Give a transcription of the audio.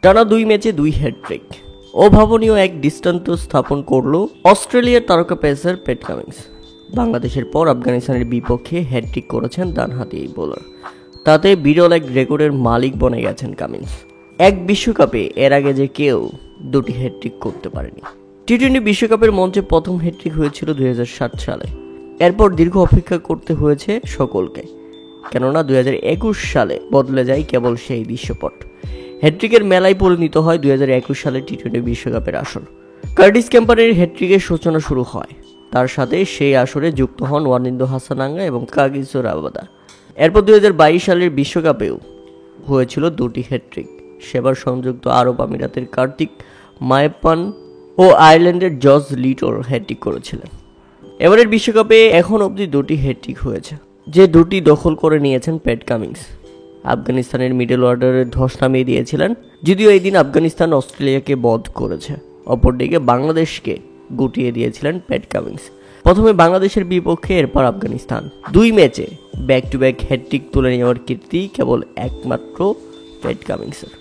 টানা 2 ম্যাচে 2 হ্যাটট্রিক, অভাবনীয় এক দৃষ্টান্ত স্থাপন করল অস্ট্রেলিয়ার তারকা পেসার প্যাট কামিন্স। বাংলাদেশের পর আফগানিস্তানের বিপক্ষে হ্যাটট্রিক করেছেন ডানহাতি এই বোলার। তাতে বিরল এক রেকর্ডের মালিক বনে গেছেন কামিন্স। এক বিশ্বকাপে এর আগে যে কেউ 2টি হ্যাটট্রিক করতে পারেনি। টি-20 বিশ্বকাপের মঞ্চে প্রথম হ্যাটট্রিক হয়েছিল 2007 সালে। এরপর দীর্ঘ অপেক্ষা করতে হয়েছে সকলকে, কেননা 2021 সালে বদলে যায় কেবল সেই দৃশ্যপট। হ্যাটট্রিকের মেলায় পরিণত হয় 2021 সালে টি-20 বিশ্বকাপের আসর। কার্টিস ক্যাম্পারের হ্যাটট্রিকের সূচনা শুরু হয়। তার সাথে সেই আসরে যুক্ত হন ওয়ানিন্দু হাসানাঙ্গা এবং কাগিসো রাবাদা। এরপর 2022 সালের বিশ্বকাপেও হয়েছিল 2টি হ্যাটট্রিক। সেবার সংযুক্ত আরব আমিরাতের কার্তিক মায়েপ্পান ও আয়ারল্যান্ডের জর্জ লিটর হ্যাটট্রিক করেছিলেন। এবারের বিশ্বকাপে এখন অবধি 2টি হ্যাটট্রিক হয়েছে, যে 2টি দখল করে নিয়েছেন প্যাট কামিন্স। আফগানিস্তানের মিডল অর্ডারের ধস নামিয়ে দিয়েছিলেন, যদিও এই দিন আফগানিস্তান অস্ট্রেলিয়াকে বধ করেছে। অপরদিকে বাংলাদেশকে গুটিয়ে দিয়েছিলেন প্যাট কামিন্স। প্রথমে বাংলাদেশের বিপক্ষে, এরপর আফগানিস্তান। 2 ম্যাচে ব্যাক টু ব্যাক হ্যাটট্রিক তুলে নেওয়ার কীর্তি কেবল একমাত্র প্যাট কামিন্সের।